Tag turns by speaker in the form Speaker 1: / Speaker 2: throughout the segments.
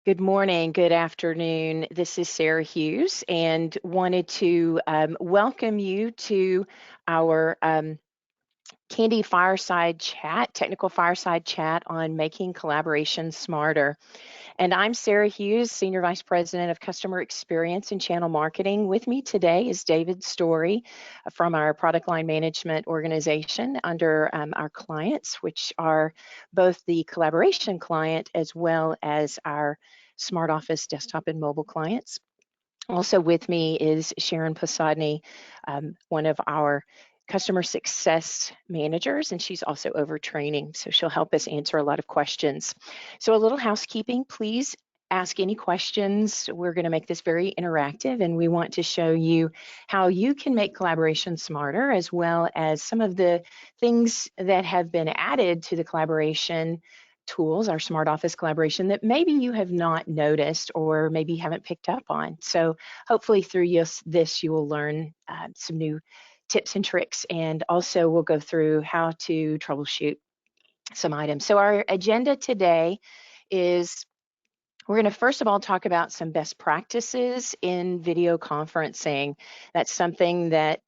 Speaker 1: Good morning, good afternoon. This is Sarah Hughes and wanted to welcome you to our Kandy Fireside Chat, technical Fireside Chat on making collaboration smarter. And I'm Sarah Hughes, Senior Vice President of Customer Experience and Channel Marketing. With me today is David Story from our Product Line Management organization under our clients, which are both the collaboration client as well as our Smart Office desktop and mobile clients. Also with me is Sharon Posadny, one of our customer success managers, and she's also over training, so she'll help us answer a lot of questions. So a little housekeeping, please ask any questions. We're going to make this very interactive, and we want to show you how you can make collaboration smarter, as well as some of the things that have been added to the collaboration tools, our Smart Office collaboration, that maybe you have not noticed or maybe haven't picked up on. So hopefully through this, you will learn some new tips and tricks, and also we'll go through how to troubleshoot some items. So our agenda today is we're going to first of all talk about some best practices in video conferencing. That's something that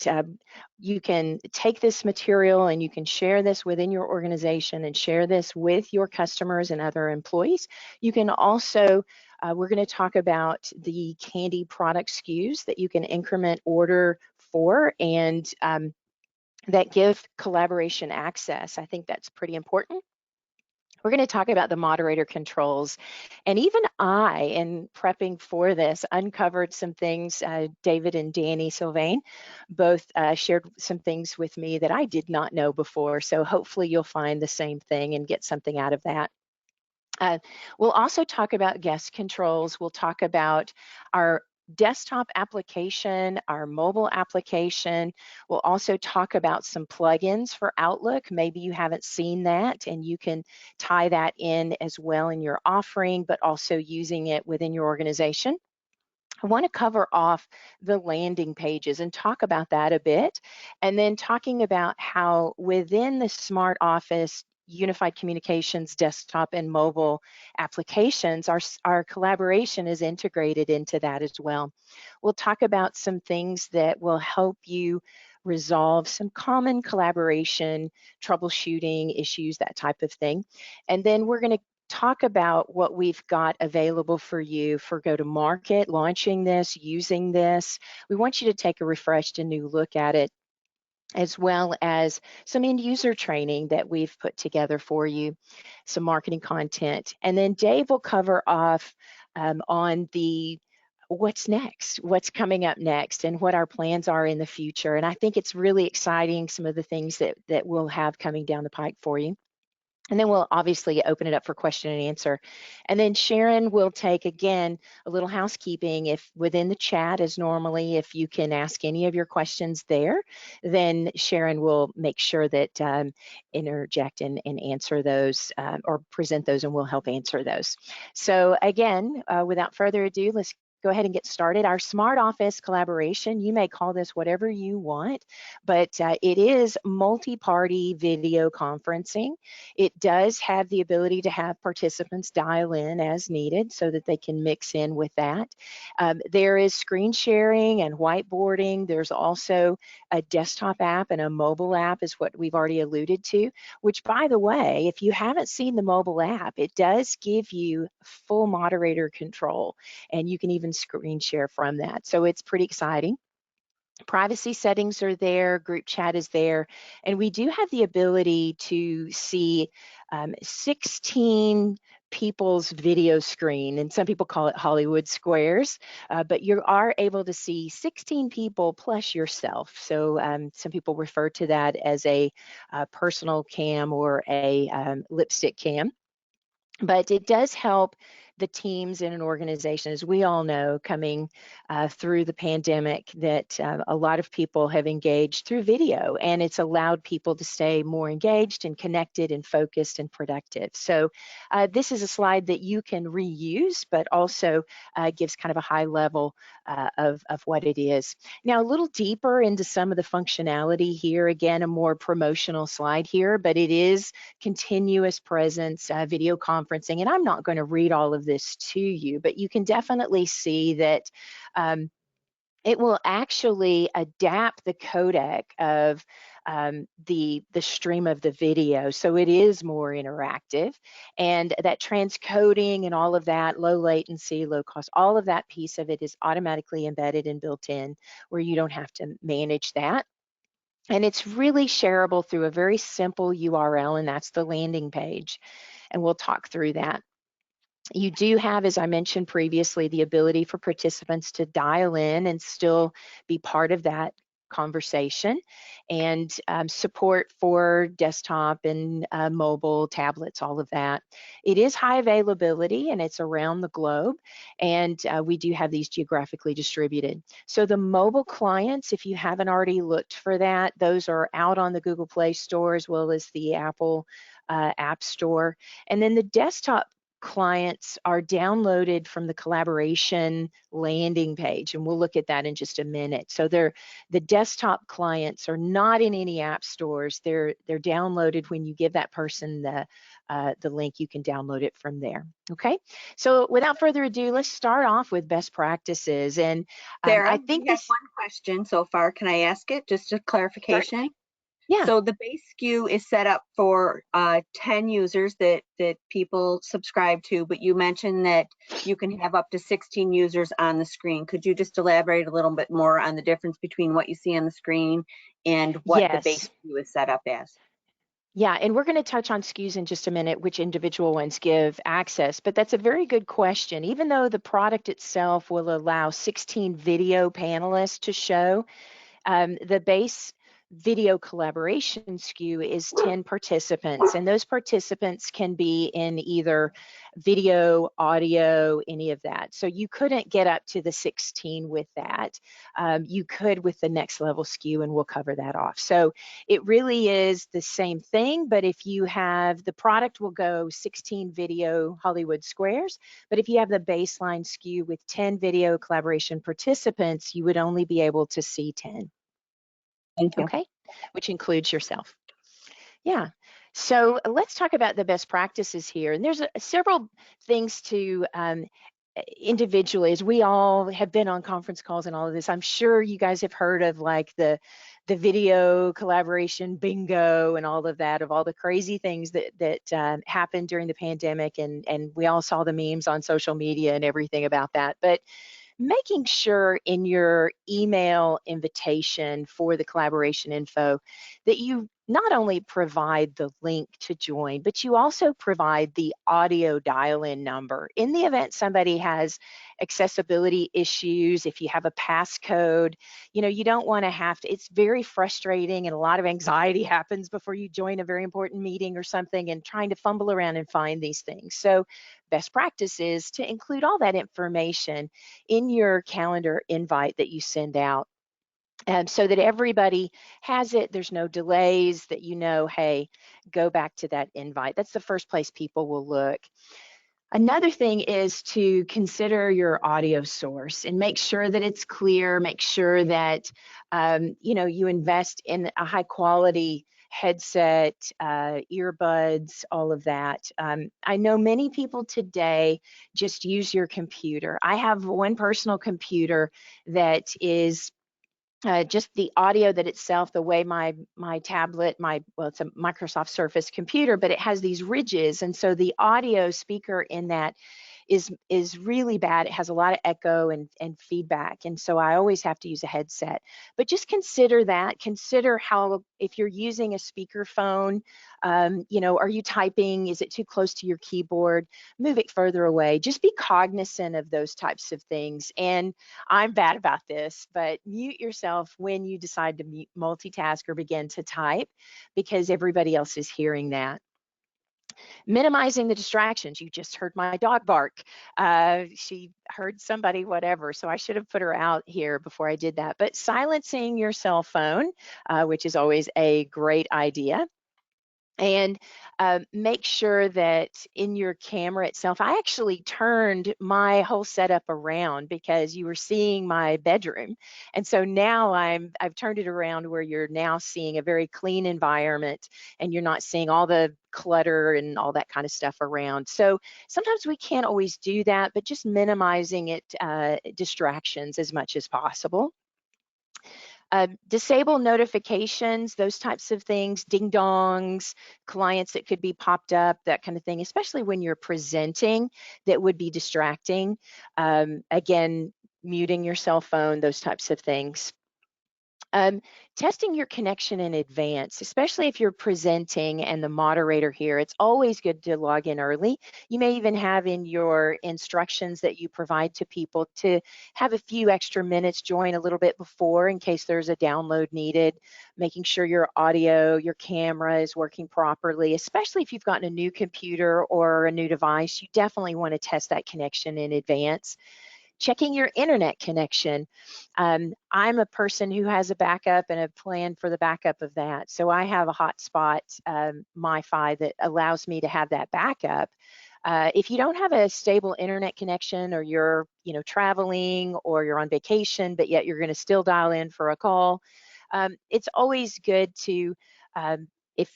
Speaker 1: you can take this material and you can share this within your organization and share this with your customers and other employees. You can also, we're going to talk about the Kandy product SKUs that you can increment order for and that give collaboration access. I think that's pretty important. We're going to talk about the moderator controls. And even I, in prepping for this, uncovered some things. David and Danny Sylvain both shared some things with me that I did not know before. So hopefully you'll find the same thing and get something out of that. We'll also talk about guest controls. We'll talk about our desktop application, our mobile application. We'll also talk about some plugins for Outlook. Maybe you haven't seen that, and you can tie that in as well in your offering, but also using it within your organization. I want to cover off the landing pages and talk about that a bit, and then talking about how within the Smart Office Unified Communications desktop and mobile applications, our collaboration is integrated into that as well. We'll talk about some things that will help you resolve some common collaboration, troubleshooting issues, that type of thing. And then we're going to talk about what we've got available for you for go-to-market, launching this, using this. We want you to take a refreshed and new look at it, as well as some end user training that we've put together for you, some marketing content. And then Dave will cover off on the what's next, what's coming up next, and what our plans are in the future. And I think it's really exciting, some of the things that we'll have coming down the pike for you. And then we'll obviously open it up for question and answer. And then Sharon will take, again, a little housekeeping. If within the chat, as normally, if you can ask any of your questions there, then Sharon will make sure that interject and answer those or present those, and we'll help answer those. So again, without further ado, let's go ahead and get started. Our Smart Office collaboration, you may call this whatever you want, but it is multi-party video conferencing. It does have the ability to have participants dial in as needed so that they can mix in with that. There is screen sharing and whiteboarding. There's also a desktop app and a mobile app, is what we've already alluded to, which, by the way, if you haven't seen the mobile app, it does give you full moderator control, and you can even screen share from that. So it's pretty exciting. Privacy settings are there, group chat is there, and we do have the ability to see 16 people's video screen, and some people call it Hollywood squares, but you are able to see 16 people plus yourself. So some people refer to that as a personal cam or a lipstick cam. But it does help the teams in an organization, as we all know, coming through the pandemic, that a lot of people have engaged through video, and it's allowed people to stay more engaged and connected and focused and productive. So this is a slide that you can reuse, but also gives kind of a high level of what it is. Now, a little deeper into some of the functionality here, again, a more promotional slide here, but it is continuous presence video conferencing, and I'm not going to read all of this to you, but you can definitely see that it will actually adapt the codec of the stream of the video, so it is more interactive, and that transcoding and all of that, low latency, low cost, all of that piece of it is automatically embedded and built in, where you don't have to manage that. And it's really shareable through a very simple URL, and that's the landing page. And we'll talk through that. You do have, as I mentioned previously, the ability for participants to dial in and still be part of that conversation, and support for desktop and mobile tablets, all of that. It is high availability and it's around the globe, and we do have these geographically distributed. So the mobile clients, if you haven't already looked for that, those are out on the Google Play Store as well as the Apple App Store. And then the desktop clients are downloaded from the collaboration landing page, and we'll look at that in just a minute. So the desktop clients are not in any app stores. They're downloaded when you give that person the link. You can download it from there. Okay, so without further ado, let's start off with best practices. And
Speaker 2: Sarah,
Speaker 1: I think
Speaker 2: we have
Speaker 1: this,
Speaker 2: one question so far. Can I ask it? Just a clarification.
Speaker 1: yeah.
Speaker 2: So the base SKU is set up for 10 users that people subscribe to, but you mentioned that you can have up to 16 users on the screen. Could you just elaborate a little bit more on the difference between what you see on the screen and what the base
Speaker 1: Yes.
Speaker 2: SKU is set up as?
Speaker 1: Yeah, and we're going to touch on SKUs in just a minute, which individual ones give access, but that's a very good question. Even though the product itself will allow 16 video panelists to show, the base video collaboration SKU is 10 participants, and those participants can be in either video, audio, any of that. So you couldn't get up to the 16 with that. You could with the next level SKU, and we'll cover that off. So it really is the same thing, but if you have, the product will go 16 video Hollywood squares, but if you have the baseline SKU with 10 video collaboration participants, you would only be able to see 10.
Speaker 2: Thank you.
Speaker 1: Okay, which includes yourself. Yeah. So let's talk about the best practices here. And there's several things to individually, as we all have been on conference calls and all of this, I'm sure you guys have heard of like the video collaboration bingo and all of that, of all the crazy things that happened during the pandemic, and we all saw the memes on social media and everything about that. But making sure in your email invitation for the collaboration info that you not only provide the link to join, but you also provide the audio dial-in number. In the event somebody has accessibility issues, if you have a passcode, you don't want to have to, it's very frustrating, and a lot of anxiety happens before you join a very important meeting or something, and trying to fumble around and find these things. So best practice is to include all that information in your calendar invite that you send out, so that everybody has it. There's no delays, that hey, go back to that invite. That's the first place people will look. Another thing is to consider your audio source and make sure that it's clear, make sure that you invest in a high quality headset, earbuds, all of that. I know many people today just use your computer. I have one personal computer that is just the audio that itself, the way my tablet, well, it's a Microsoft Surface computer, but it has these ridges, and so the audio speaker in that is really bad. It has a lot of echo and feedback, and so I always have to use a headset. But just consider that. Consider how, if you're using a speaker phone, are you typing? Is it too close to your keyboard? Move it further away. Just be cognizant of those types of things. And I'm bad about this, but mute yourself when you decide to multitask or begin to type, because everybody else is hearing that. Minimizing the distractions. You just heard my dog bark. She heard somebody, whatever. So I should have put her out here before I did that. But silencing your cell phone, which is always a great idea. And make sure that in your camera itself, I actually turned my whole setup around because you were seeing my bedroom. And so now I've turned it around where you're now seeing a very clean environment and you're not seeing all the clutter and all that kind of stuff around. So sometimes we can't always do that, but just minimizing it, distractions as much as possible. Disable notifications, those types of things, ding dongs, clients that could be popped up, that kind of thing, especially when you're presenting, that would be distracting. Again, muting your cell phone, those types of things. Um, Testing your connection in advance, especially if you're presenting and the moderator here, it's always good to log in early. You may even have in your instructions that you provide to people to have a few extra minutes, join a little bit before in case there's a download needed, making sure your audio, your camera is working properly, especially if you've gotten a new computer or a new device. You definitely want to test that connection in advance. Checking your internet connection. I'm a person who has a backup and a plan for the backup of that. So I have a hotspot MiFi that allows me to have that backup. If you don't have a stable internet connection, or you're, traveling, or you're on vacation, but yet you're going to still dial in for a call, it's always good to, um,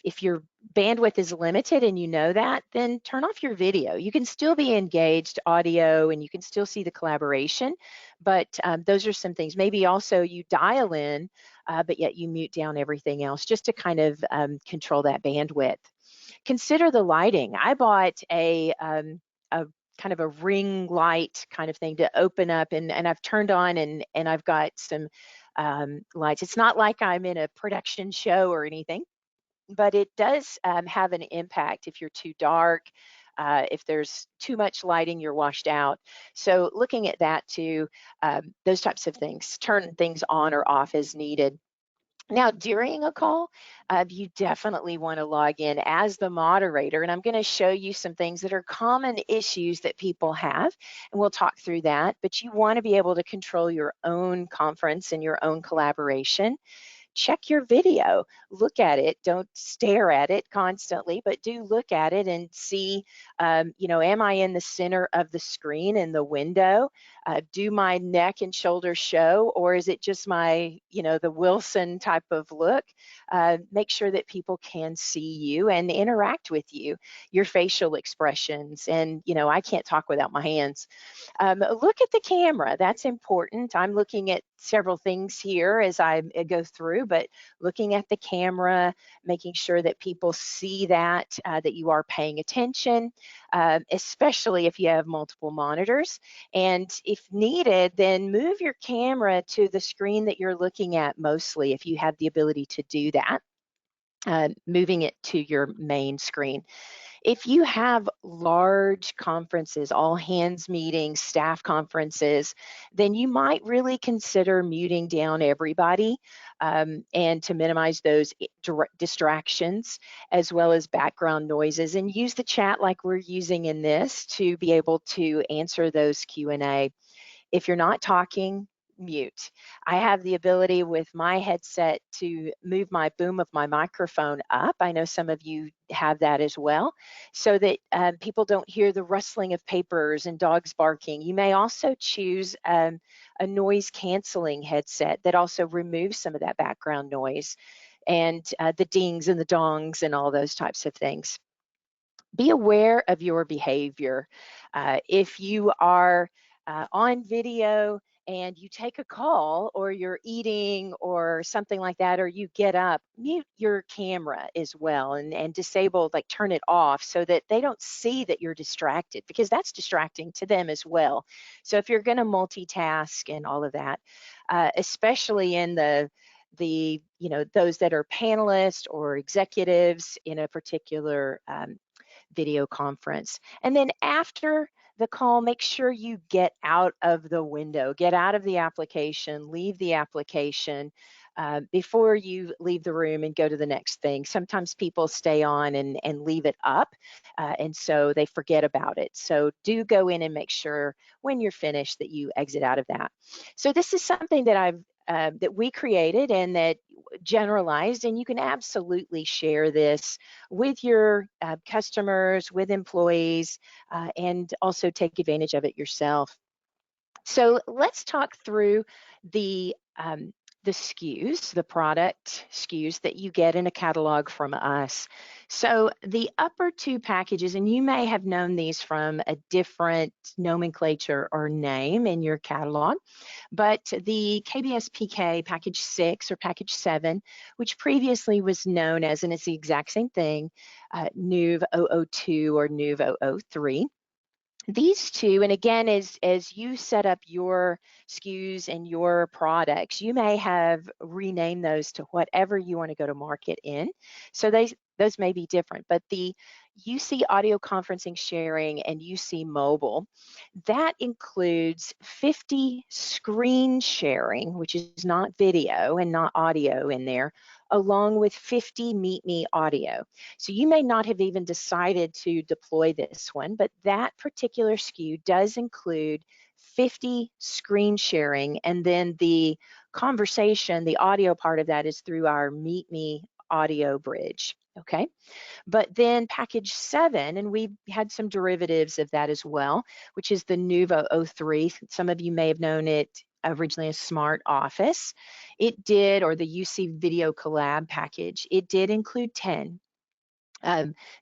Speaker 1: if your bandwidth is limited and you know that, then turn off your video. You can still be engaged audio and you can still see the collaboration, but those are some things. Maybe also you dial in, but yet you mute down everything else, just to kind of control that bandwidth. Consider the lighting. I bought a kind of a ring light kind of thing to open up, and I've turned on, and I've got some lights. It's not like I'm in a production show or anything, but it does have an impact if you're too dark. If there's too much lighting, you're washed out. So looking at that too, those types of things, turn things on or off as needed. Now, during a call, you definitely want to log in as the moderator, and I'm going to show you some things that are common issues that people have, and we'll talk through that. But you want to be able to control your own conference and your own collaboration. Check your video, look at it, don't stare at it constantly, but do look at it and see, am I in the center of the screen in the window? Do my neck and shoulders show, or is it just my, the Wilson type of look? Make sure that people can see you and interact with you, your facial expressions. And, I can't talk without my hands. Look at the camera, that's important. I'm looking at several things here as I go through, but looking at the camera, making sure that people see that you are paying attention, especially if you have multiple monitors. And if needed, then move your camera to the screen that you're looking at mostly, if you have the ability to do that, moving it to your main screen. If you have large conferences, all hands meetings, staff conferences, then you might really consider muting down everybody, and to minimize those distractions as well as background noises, and use the chat like we're using in this to be able to answer those Q&A. If you're not talking, mute. I have the ability with my headset to move my boom of my microphone up. I know some of you have that as well, so that people don't hear the rustling of papers and dogs barking. You may also choose a noise canceling headset that also removes some of that background noise, and the dings and the dongs and all those types of things. Be aware of your behavior. If you are on video and you take a call, or you're eating or something like that, or you get up, mute your camera as well, and disable, like turn it off, so that they don't see that you're distracted, because that's distracting to them as well. So if you're going to multitask and all of that, especially in those that are panelists or executives in a particular video conference. And then after the call, make sure you get out of the window, get out of the application, leave the application before you leave the room and go to the next thing. Sometimes people stay on and leave it up, and so they forget about it. So do go in and make sure when you're finished that you exit out of that. So this is something that I've that we created and that generalized, and you can absolutely share this with your customers, with employees, and also take advantage of it yourself. So let's talk through the SKUs, the product SKUs that you get in a catalog from us. So the upper two packages, and you may have known these from a different nomenclature or name in your catalog, but the KBS PK package 6 or package 7, which previously was known as, and it's the exact same thing, NUV 002 or NUV 003. These two, and again, as you set up your SKUs and your products, you may have renamed those to whatever you want to go to market in. So those may be different, but the UC audio conferencing sharing and UC mobile, that includes 50 screen sharing, which is not video and not audio in there, along with 50 Meet Me audio. So you may not have even decided to deploy this one, but that particular SKU does include 50 screen sharing, and then the conversation, the audio part of that is through our Meet Me audio bridge, okay? But then package 7, and we've had some derivatives of that as well, which is the Nuvo 03. Some of you may have known it originally as Smart Office. It did, or the UC Video Collab package, it did include 10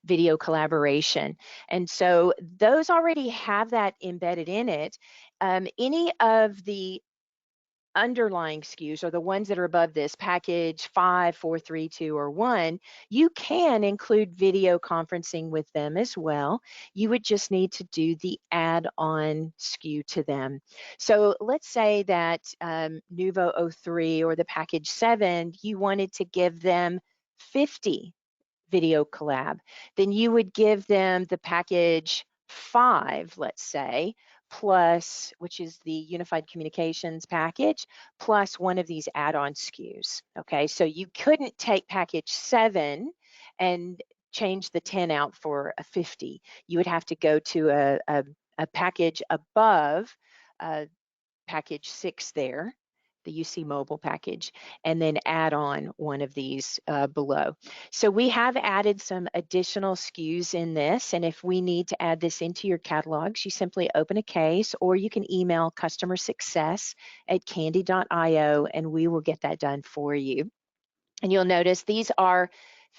Speaker 1: video collaboration. And so those already have that embedded in it. Any of the underlying SKUs, or the ones that are above this, package 5, 4, 3, 2, or 1, you can include video conferencing with them as well. You would just need to do the add-on SKU to them. So let's say that Nuvo 03 or the package 7, you wanted to give them 50 video collab, then you would give them the package 5, let's say, plus, which is the unified communications package, plus one of these add-on SKUs. Okay, so you couldn't take package 7 and change the 10 out for a 50. You would have to go to a package above package 6 there, the UC mobile package, and then add on one of these below. So we have added some additional SKUs in this, and if we need to add this into your catalogs, you simply open a case, or you can email customer success at kandy.io, and we will get that done for you. And you'll notice these are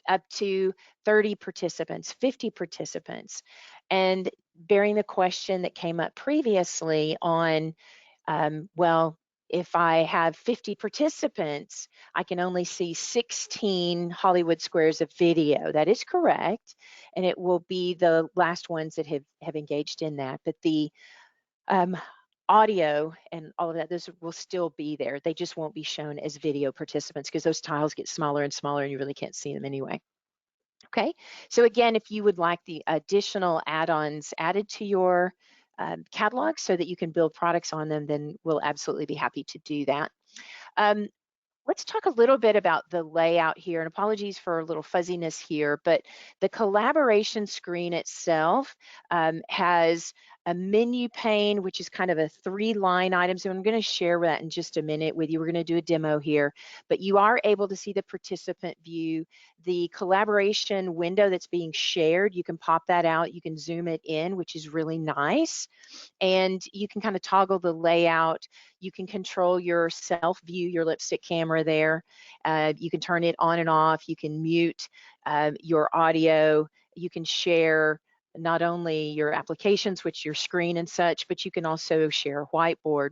Speaker 1: up to 30 participants, 50 participants. And bearing the question that came up previously on, well, if I have 50 participants, I can only see 16 Hollywood squares of video. That is correct, and it will be the last ones that have engaged in that. But the audio and all of that, those will still be there. They just won't be shown as video participants because those tiles get smaller and smaller and you really can't see them anyway. Okay, so again, if you would like the additional add-ons added to your catalog so that you can build products on them, then we'll absolutely be happy to do that. Let's talk a little bit about the layout here, and apologies for a little fuzziness here, but the collaboration screen itself has a menu pane, which is kind of a 3-line item. So I'm going to share that in just a minute with you. We're going to do a demo here, but you are able to see the participant view, the collaboration window that's being shared. You can pop that out. You can zoom it in, which is really nice. And you can kind of toggle the layout. You can control your self view, your lipstick camera there. You can turn it on and off. You can mute your audio. You can share not only your applications, which your screen and such, but you can also share a whiteboard.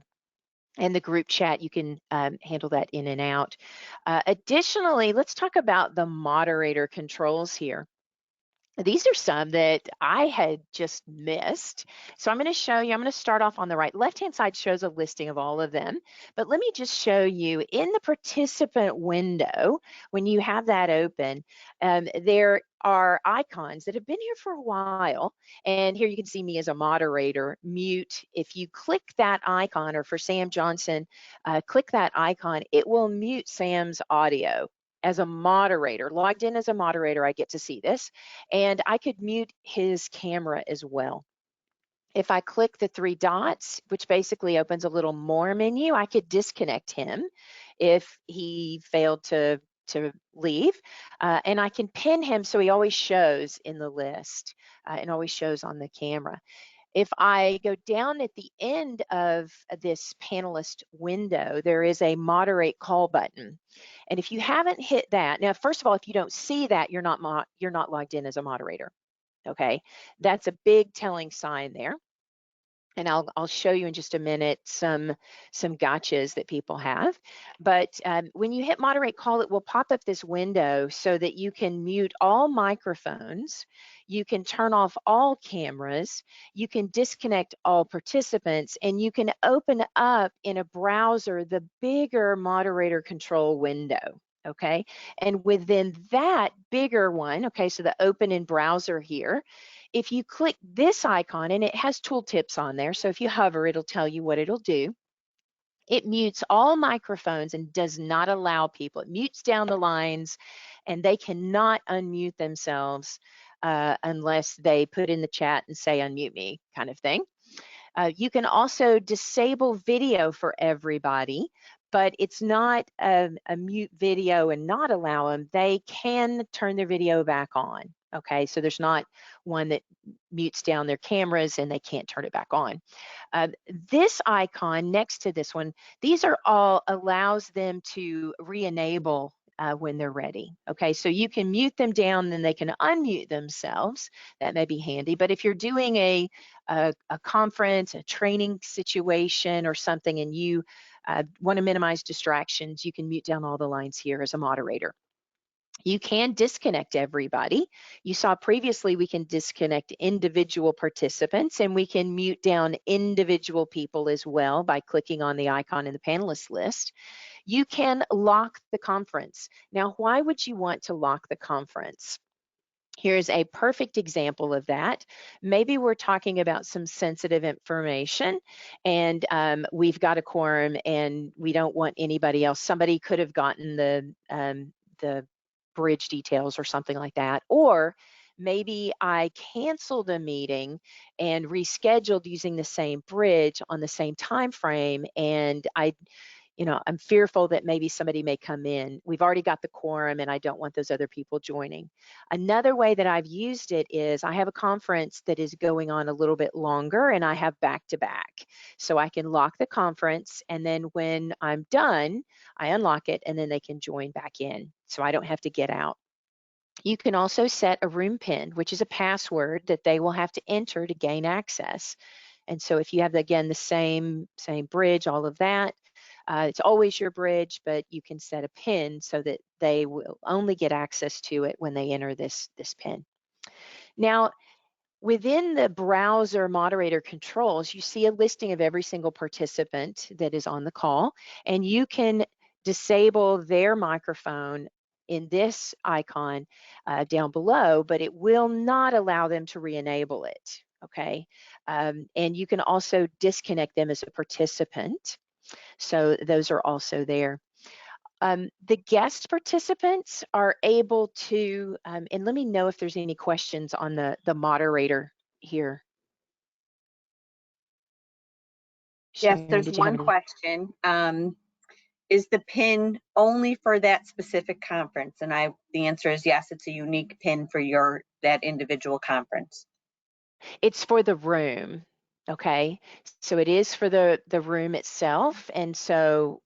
Speaker 1: And the group chat, you can handle that in and out. Additionally, let's talk about the moderator controls here. These are some that I had just missed. So I'm going to show you, I'm going to start off on the right. Left-hand side shows a listing of all of them, but let me just show you in the participant window, when you have that open, there are icons that have been here for a while. And here you can see me as a moderator, mute. If you click that icon, or for Sam Johnson, click that icon, it will mute Sam's audio. As a moderator, logged in as a moderator, I get to see this, and I could mute his camera as well. If I click the three dots, which basically opens a little more menu, I could disconnect him if he failed to leave, and I can pin him so he always shows in the list and always shows on the camera. If I go down at the end of this panelist window, there is a moderate call button. And if you haven't hit that, now, first of all, if you don't see that, you're not logged in as a moderator. Okay, that's a big telling sign there. And I'll show you in just a minute some gotchas that people have. But when you hit moderate call, it will pop up this window so that you can mute all microphones, you can turn off all cameras, you can disconnect all participants, and you can open up in a browser the bigger moderator control window. Okay, and within that bigger one, okay, so the open in browser here, if you click this icon, and it has tooltips on there, so if you hover, it'll tell you what it'll do. It mutes all microphones and does not allow people. It mutes down the lines, and they cannot unmute themselves unless they put in the chat and say, unmute me, kind of thing. You can also disable video for everybody, but it's not a mute video and not allow them. They can turn their video back on. Okay, so there's not one that mutes down their cameras and they can't turn it back on. This icon next to this one, these are all allows them to re-enable when they're ready. Okay, so you can mute them down, then they can unmute themselves. That may be handy. But if you're doing a conference, a training situation or something, and you want to minimize distractions, you can mute down all the lines here as a moderator. You can disconnect everybody. You saw previously we can disconnect individual participants, and we can mute down individual people as well by clicking on the icon in the panelist list. You can lock the conference. Now, why would you want to lock the conference? Here's a perfect example of that. Maybe we're talking about some sensitive information, and we've got a quorum and we don't want anybody else. Somebody could have gotten the bridge details or something like that. Or maybe I canceled a meeting and rescheduled using the same bridge on the same time frame, and I'm fearful that maybe somebody may come in. We've already got the quorum and I don't want those other people joining. Another way that I've used it is I have a conference that is going on a little bit longer and I have back-to-back. So I can lock the conference, and then when I'm done, I unlock it and then they can join back in. So I don't have to get out. You can also set a room pin, which is a password that they will have to enter to gain access. And so if you have, again, the same bridge, all of that, it's always your bridge, but you can set a pin so that they will only get access to it when they enter this pin. Now, within the browser moderator controls, you see a listing of every single participant that is on the call, and you can disable their microphone in this icon down below, but it will not allow them to re-enable it, okay? And you can also disconnect them as a participant. So those are also there. The guest participants are able to, and let me know if there's any questions on the moderator here.
Speaker 2: Yes,
Speaker 1: Sharon,
Speaker 2: there's
Speaker 1: did you have
Speaker 2: one
Speaker 1: any?
Speaker 2: question. Is the pin only for that specific conference? And the answer is yes, it's a unique pin for that individual conference.
Speaker 1: It's for the room, okay? So it is for the room itself. And so,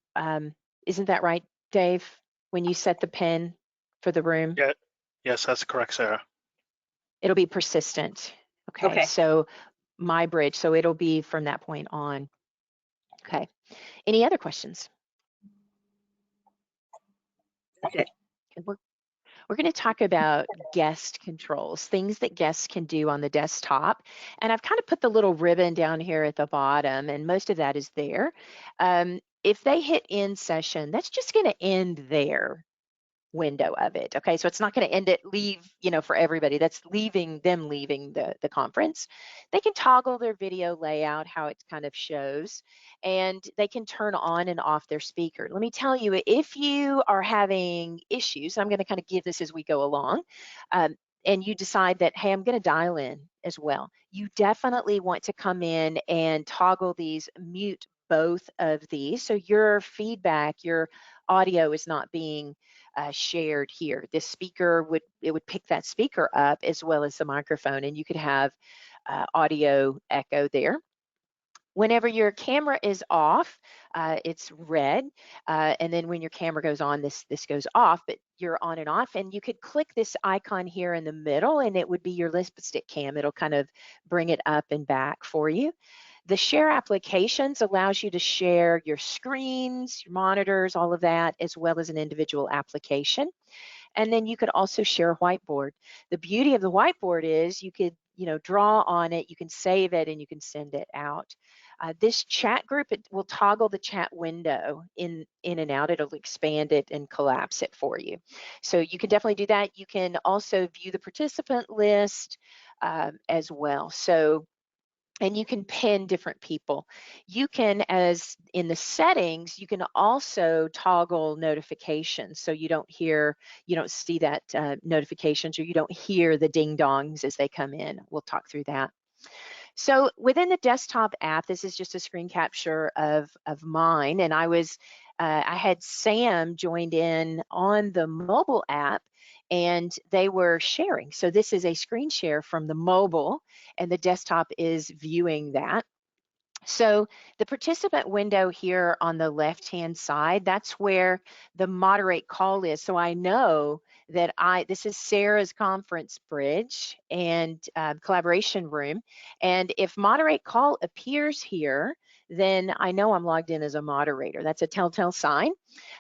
Speaker 1: isn't that right, Dave, when you set the pin for the room?
Speaker 3: Yeah, yes, that's correct, Sarah.
Speaker 1: It'll be persistent. Okay,
Speaker 2: Okay.
Speaker 1: so my bridge, so it'll be from that point on. Okay, any other questions?
Speaker 2: That's it.
Speaker 1: We're going to talk about guest controls, things that guests can do on the desktop. And I've kind of put the little ribbon down here at the bottom, and most of that is there. If they hit end session, that's just going to end their window of it. Okay, so it's not going to leave, for everybody. That's leaving the conference. They can toggle their video layout, how it kind of shows, and they can turn on and off their speaker. Let me tell you, if you are having issues, I'm going to kind of give this as we go along. and you decide that, hey, I'm going to dial in as well, you definitely want to come in and toggle these, mute both of these, so your feedback, your audio is not being shared here. This speaker would pick that speaker up as well as the microphone, and you could have audio echo there. Whenever your camera is off, it's red, and then when your camera goes on, this goes off, but you're on and off, and you could click this icon here in the middle, and it would be your lipstick cam. It'll kind of bring it up and back for you. The share applications allows you to share your screens, your monitors, all of that, as well as an individual application. And then you could also share a whiteboard. The beauty of the whiteboard is you could, draw on it, you can save it, and you can send it out. This chat group, it will toggle the chat window in and out. It'll expand it and collapse it for you. So you can definitely do that. You can also view the participant list as well. So, and you can pin different people. You can, as in the settings, you can also toggle notifications, so you don't see that notifications, or you don't hear the ding dongs as they come in. We'll talk through that. So within the desktop app, this is just a screen capture of mine, and I had Sam joined in on the mobile app, and they were sharing. So this is a screen share from the mobile, and the desktop is viewing that. So the participant window here on the left-hand side, that's where the moderate call is. So I know that this is Sarah's conference bridge and collaboration room. And if moderate call appears here, then I know I'm logged in as a moderator. That's a telltale sign.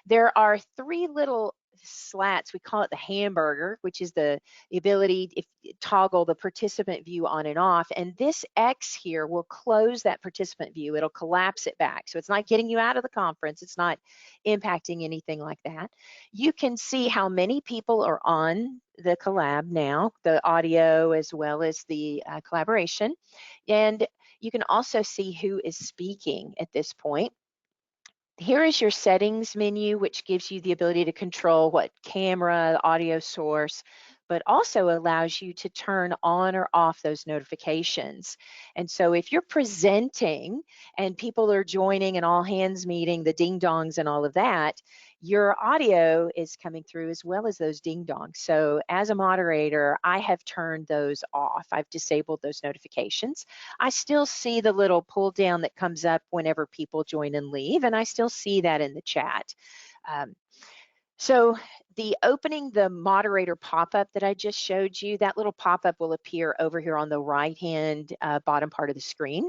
Speaker 1: There are three little slats. We call it the hamburger, which is the ability to toggle the participant view on and off. And this X here will close that participant view. It'll collapse it back. So it's not getting you out of the conference. It's not impacting anything like that. You can see how many people are on the collab now, the audio as well as the collaboration. And you can also see who is speaking at this point. Here is your settings menu, which gives you the ability to control what camera, audio source, but also allows you to turn on or off those notifications. And so if you're presenting and people are joining an all hands meeting, the ding dongs and all of that, your audio is coming through as well as those ding dongs. So as a moderator, I have turned those off. I've disabled those notifications. I still see the little pull down that comes up whenever people join and leave, and I still see that in the chat. So the opening the moderator pop-up that I just showed you, that little pop-up will appear over here on the right-hand bottom part of the screen.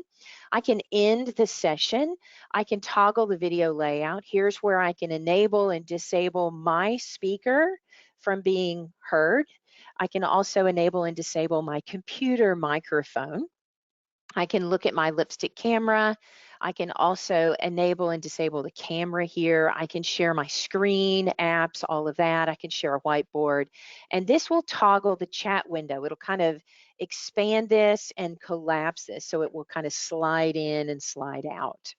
Speaker 1: I can end the session. I can toggle the video layout. Here's where I can enable and disable my speaker from being heard. I can also enable and disable my computer microphone. I can look at my lipstick camera. I can also enable and disable the camera here. I can share my screen, apps, all of that. I can share a whiteboard. And this will toggle the chat window. It'll kind of expand this and collapse this, so it will kind of slide in and slide out.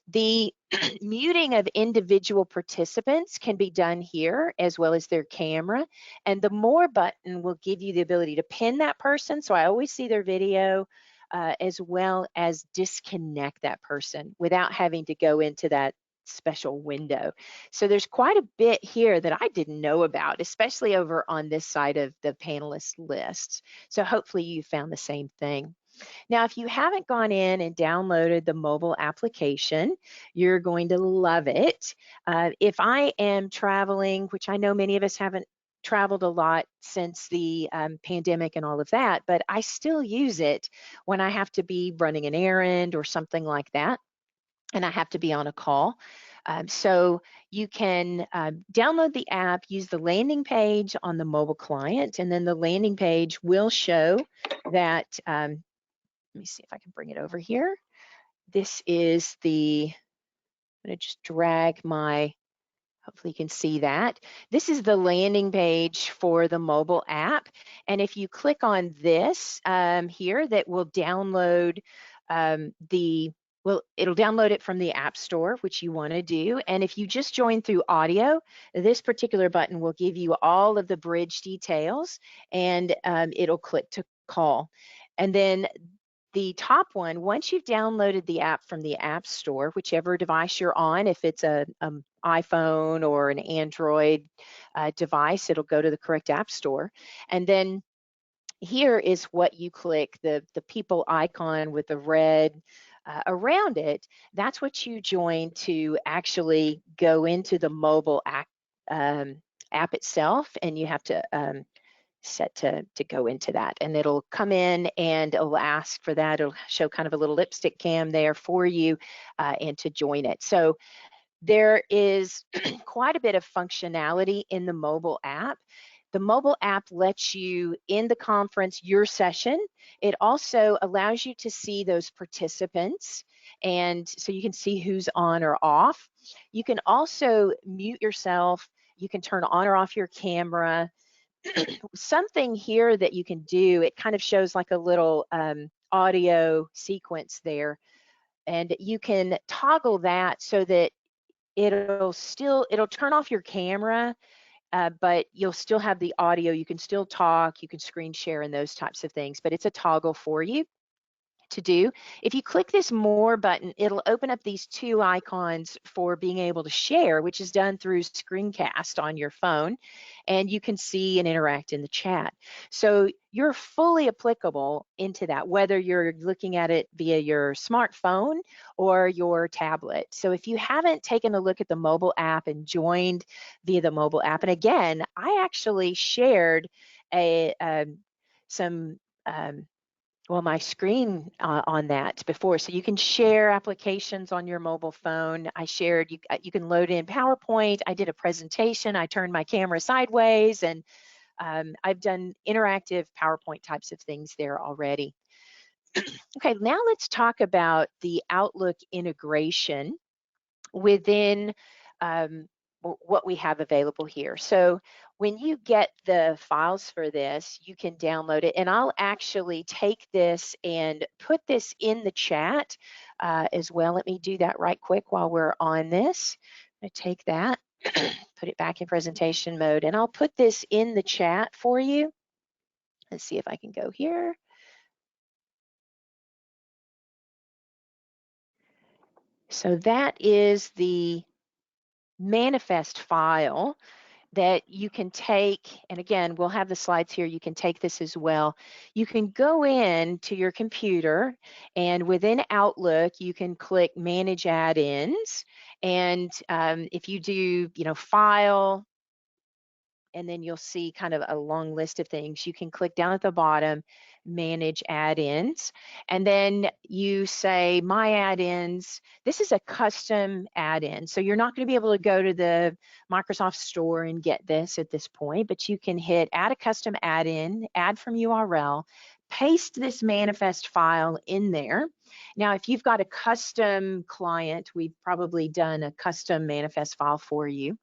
Speaker 1: The muting of individual participants can be done here, as well as their camera. And the more button will give you the ability to pin that person, so I always see their video, as well as disconnect that person without having to go into that special window. So there's quite a bit here that I didn't know about, especially over on this side of the panelist list. So hopefully you found the same thing. Now, if you haven't gone in and downloaded the mobile application, you're going to love it. If I am traveling, which I know many of us haven't traveled a lot since the pandemic and all of that, but I still use it when I have to be running an errand or something like that, and I have to be on a call. So you can download the app, use the landing page on the mobile client, and then the landing page will show that, let me see if I can bring it over here. This is I'm gonna just drag hopefully you can see that. This is the landing page for the mobile app. And if you click on this here, that will download the Well, it'll download it from the App Store, which you want to do. And if you just join through audio, this particular button will give you all of the bridge details, and it'll click to call. And then the top one, once you've downloaded the app from the App Store, whichever device you're on, if it's a iPhone or an Android device, it'll go to the correct App Store. And then here is what you click, the people icon with the red around it. That's what you join to actually go into the mobile app itself, and you have to set to go into that, and it'll come in and it'll ask for that. It'll show kind of a little lipstick cam there for you and to join it. So there is quite a bit of functionality in the mobile app. The mobile app lets you in the conference your session. It also allows you to see those participants, and so you can see who's on or off. You can also mute yourself. You can turn on or off your camera. Something here that you can do, it kind of shows like a little audio sequence there, and you can toggle that so that it'll turn off your camera, but you'll still have the audio. You can still talk, you can screen share and those types of things, but it's a toggle for you to do. If you click this more button, it'll open up these two icons for being able to share, which is done through screencast on your phone, and you can see and interact in the chat. So you're fully applicable into that, whether you're looking at it via your smartphone or your tablet. So if you haven't taken a look at the mobile app and joined via the mobile app, and again, I actually shared some well, my screen on that before. So you can share applications on your mobile phone. I shared, you can load in PowerPoint. I did a presentation. I turned my camera sideways, and I've done interactive PowerPoint types of things there already. Okay, now let's talk about the Outlook integration within what we have available here. So when you get the files for this, you can download it, and I'll actually take this and put this in the chat as well. Let me do that right quick while we're on this. I'm going to take that, put it back in presentation mode, and I'll put this in the chat for you. Let's see if I can go here. So that is the manifest file that you can take, and again, we'll have the slides here. You can take this as well. You can go in to your computer, and within Outlook, you can click Manage Add-ins. And if you do, File, and then you'll see kind of a long list of things. You can click down at the bottom, Manage Add-ins, and then you say My Add-ins. This is a custom add-in, so you're not going to be able to go to the Microsoft Store and get this at this point, but you can hit Add a Custom Add-in, Add from URL, paste this manifest file in there. Now, if you've got a custom client, we've probably done a custom manifest file for you.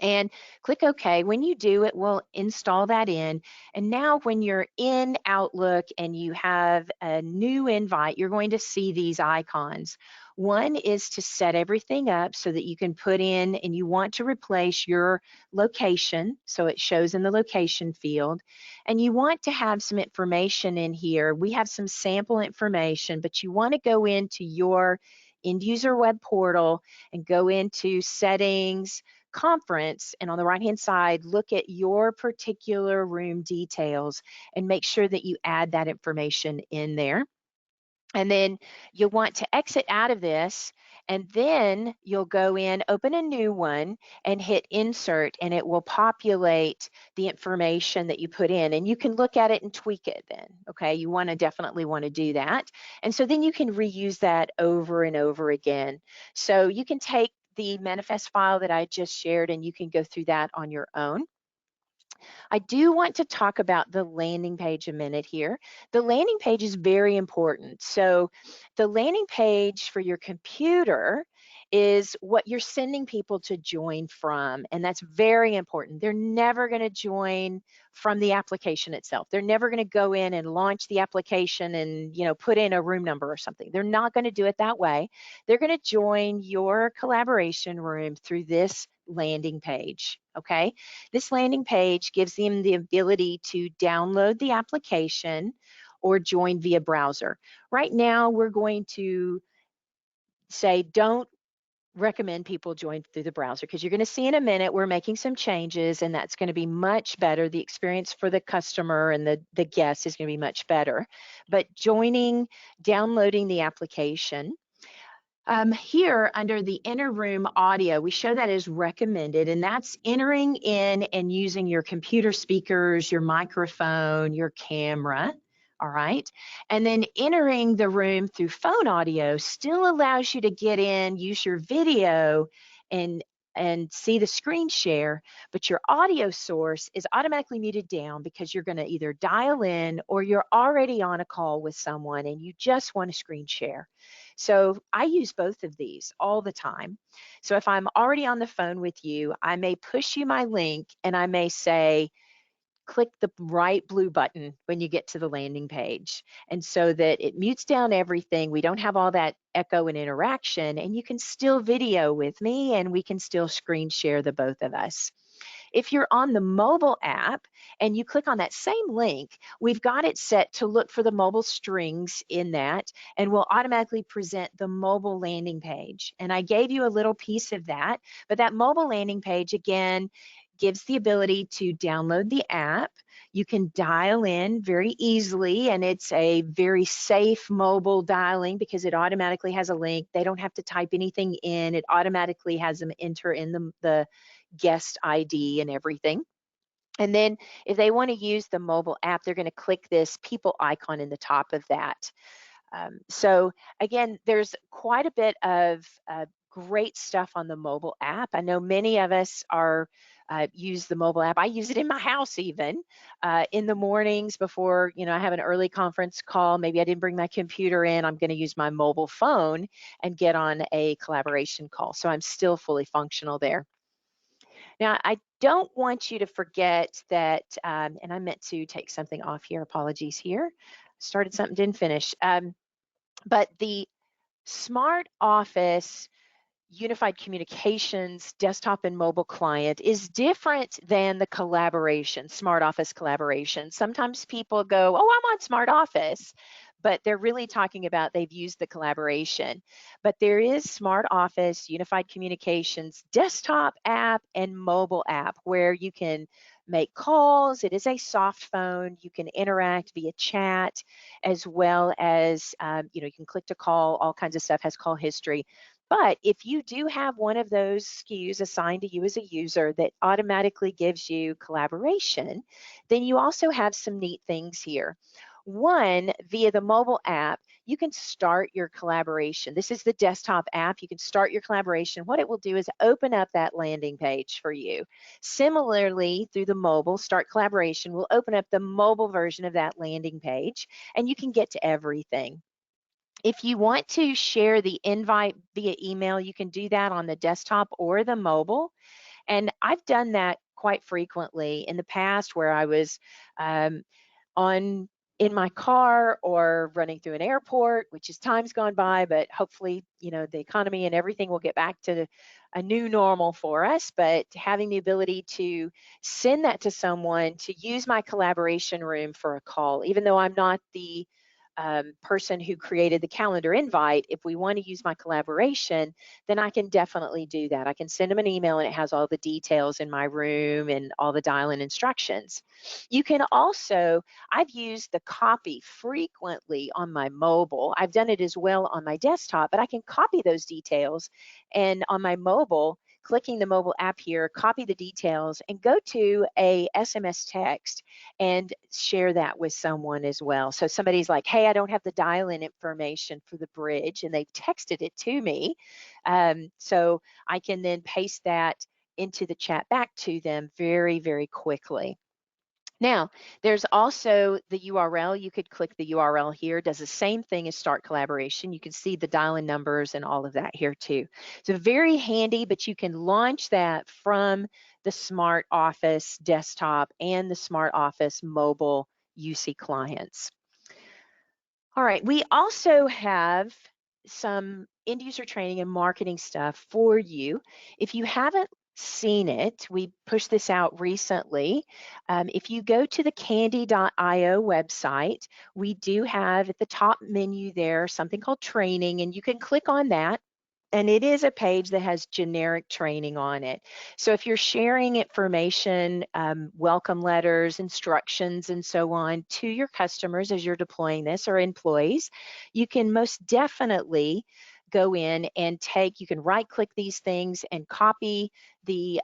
Speaker 1: And click OK. When you do, it will install that in. And now when you're in Outlook and you have a new invite, you're going to see these icons. One is to set everything up so that you can put in, and you want to replace your location, so it shows in the location field. And you want to have some information in here. We have some sample information, but you want to go into your end user web portal and go into settings, conference, and on the right hand side, look at your particular room details and make sure that you add that information in there. And then you'll want to exit out of this, and then you'll go in, open a new one, and hit insert, and it will populate the information that you put in. And you can look at it and tweak it then, okay? You definitely want to do that. And so then you can reuse that over and over again. So you can take the manifest file that I just shared, and you can go through that on your own. I do want to talk about the landing page a minute here. The landing page is very important. So the landing page for your computer is what you're sending people to join from, and that's very important. They're never going to join from the application itself. They're never going to go in and launch the application and, put in a room number or something. They're not going to do it that way. They're going to join your collaboration room through this landing page, okay? This landing page gives them the ability to download the application or join via browser. Right now, we're going to say don't recommend people join through the browser, because you're going to see in a minute we're making some changes, and that's going to be much better. The experience for the customer and the guest is going to be much better. But downloading the application, here under the inner room audio, we show that as recommended, and that's entering in and using your computer speakers, your microphone, your camera. All right. And then entering the room through phone audio still allows you to get in, use your video, and see the screen share, but your audio source is automatically muted down because you're going to either dial in or you're already on a call with someone and you just want to screen share. So I use both of these all the time. So if I'm already on the phone with you, I may push you my link and I may say, click the right blue button when you get to the landing page. And so that it mutes down everything. We don't have all that echo and interaction, and you can still video with me and we can still screen share the both of us. If you're on the mobile app and you click on that same link, we've got it set to look for the mobile strings in that, and will automatically present the mobile landing page. And I gave you a little piece of that, but that mobile landing page, again, gives the ability to download the app. You can dial in very easily, and it's a very safe mobile dialing because it automatically has a link. They don't have to type anything in. It automatically has them enter in the guest ID and everything. And then if they want to use the mobile app, they're going to click this people icon in the top of that. So again, there's quite a bit of great stuff on the mobile app. I know many of us use the mobile app. I use it in my house even in the mornings before, I have an early conference call. Maybe I didn't bring my computer in. I'm going to use my mobile phone and get on a collaboration call. So I'm still fully functional there. Now, I don't want you to forget that, and I meant to take something off here. Apologies here. Started something, didn't finish. But the Smart Office Unified Communications desktop and mobile client is different than the Smart Office collaboration. Sometimes people go, oh, I'm on Smart Office, but they're really talking about they've used the collaboration. But there is Smart Office Unified Communications desktop app and mobile app where you can make calls. It is a soft phone. You can interact via chat, as well as, you can click to call, all kinds of stuff, has call history. But if you do have one of those SKUs assigned to you as a user that automatically gives you collaboration, then you also have some neat things here. One, via the mobile app, you can start your collaboration. This is the desktop app. You can start your collaboration. What it will do is open up that landing page for you. Similarly, through the mobile, Start Collaboration will open up the mobile version of that landing page, and you can get to everything. If you want to share the invite via email, you can do that on the desktop or the mobile. And I've done that quite frequently in the past, where I was in my car or running through an airport, which is time's gone by, but hopefully, the economy and everything will get back to a new normal for us. But having the ability to send that to someone to use my collaboration room for a call, even though I'm not the person who created the calendar invite, if we want to use my collaboration, then I can definitely do that. I can send them an email and it has all the details in my room and all the dial-in instructions. You can also, I've used the copy frequently on my mobile. I've done it as well on my desktop, but I can copy those details, and on my mobile, clicking the mobile app here, copy the details and go to a SMS text and share that with someone as well. So somebody's like, hey, I don't have the dial-in information for the bridge, and they've texted it to me. So I can then paste that into the chat back to them very, very quickly. Now, there's also the URL. You could click the URL here. It does the same thing as Start Collaboration. You can see the dial-in numbers and all of that here too. So very handy, but you can launch that from the Smart Office desktop and the Smart Office mobile UC clients. All right, we also have some end user training and marketing stuff for you. If you haven't seen it, we pushed this out recently. If you go to the Kandy.io website, we do have at the top menu there something called training, and you can click on that. And it is a page that has generic training on it. So if you're sharing information, welcome letters, instructions, and so on to your customers as you're deploying this or employees, you can most definitely go in and you can right click these things and copy the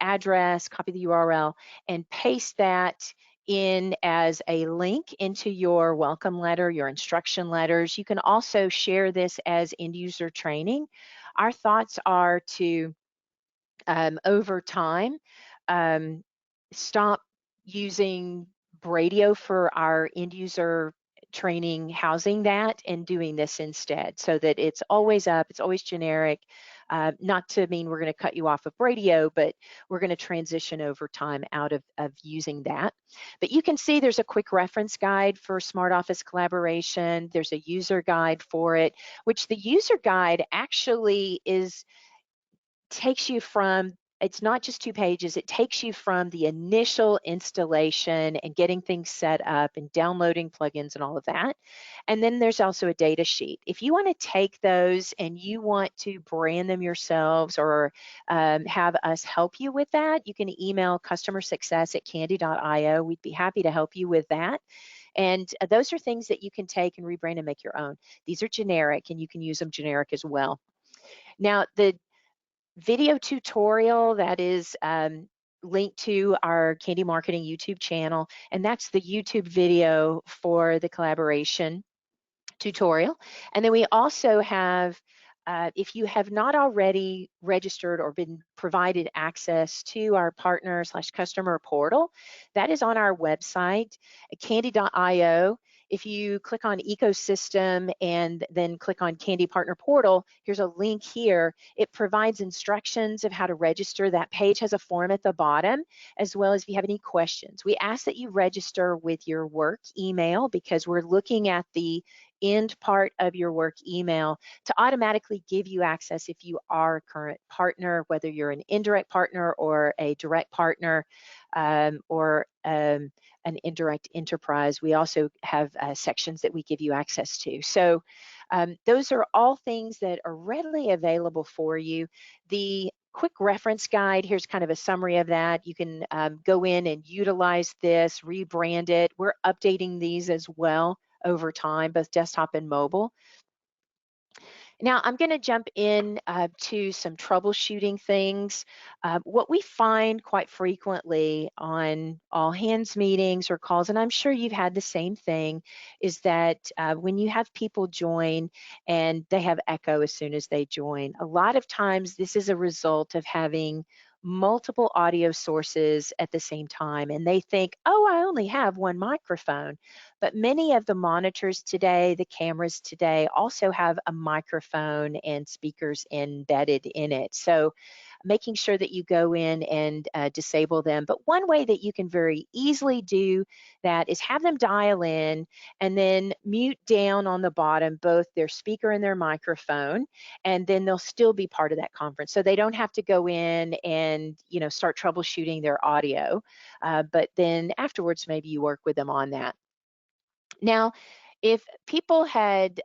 Speaker 1: address, copy the URL, and paste that in as a link into your welcome letter, your instruction letters. You can also share this as end user training. Our thoughts are to, over time, stop using Bradio for our end user training, housing that, and doing this instead so that it's always up, it's always generic. Not to mean we're going to cut you off of Bradio, but we're going to transition over time out of using that. But you can see there's a quick reference guide for Smart Office Collaboration. There's a user guide for it, which the user guide actually takes you from, it's not just 2 pages, it takes you from the initial installation and getting things set up and downloading plugins and all of that. And then there's also a data sheet. If you want to take those and you want to brand them yourselves or have us help you with that, you can email customersuccess@kandy.io. We'd be happy to help you with that. And those are things that you can take and rebrand and make your own. These are generic and you can use them generic as well. Now, the video tutorial that is linked to our Kandy Marketing YouTube channel, and that's the YouTube video for the collaboration tutorial. And then we also have, if you have not already registered or been provided access to our partner/customer portal, that is on our website, kandy.io. If you click on ecosystem and then click on Kandy Partner Portal, here's a link here. It provides instructions of how to register. That page has a form at the bottom, as well as if you have any questions. We ask that you register with your work email because we're looking at the end part of your work email to automatically give you access if you are a current partner, whether you're an indirect partner or a direct partner or an indirect enterprise. We also have sections that we give you access to. So those are all things that are readily available for you. The quick reference guide, here's kind of a summary of that. You can go in and utilize this, rebrand it. We're updating these as well over time, both desktop and mobile. Now I'm going to jump in to some troubleshooting things. What we find quite frequently on all hands meetings or calls, and I'm sure you've had the same thing, is that when you have people join and they have echo as soon as they join, a lot of times this is a result of having multiple audio sources at the same time, and they think, oh, I only have one microphone. But many of the monitors today, the cameras today, also have a microphone and speakers embedded in it. So making sure that you go in and disable them. But one way that you can very easily do that is have them dial in and then mute down on the bottom both their speaker and their microphone, and then they'll still be part of that conference. So they don't have to go in and start troubleshooting their audio, but then afterwards maybe you work with them on that. Now, if people had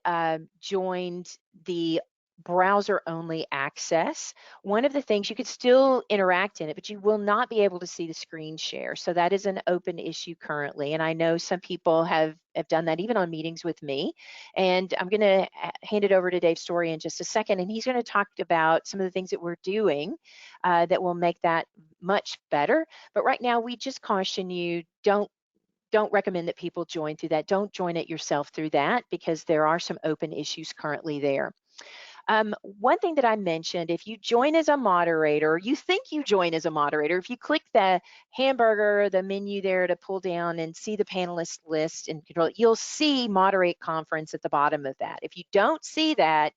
Speaker 1: joined the browser only access, one of the things, you could still interact in it, but you will not be able to see the screen share. So that is an open issue currently. And I know some people have done that even on meetings with me. And I'm going to hand it over to Dave Story in just a second. And he's going to talk about some of the things that we're doing that will make that much better. But right now, we just caution you, don't recommend that people join through that. Don't join it yourself through that because there are some open issues currently there. One thing that I mentioned, if you join as a moderator, you think you join as a moderator, if you click the hamburger, the menu there to pull down and see the panelist list and control, you'll see moderate conference at the bottom of that. If you don't see that,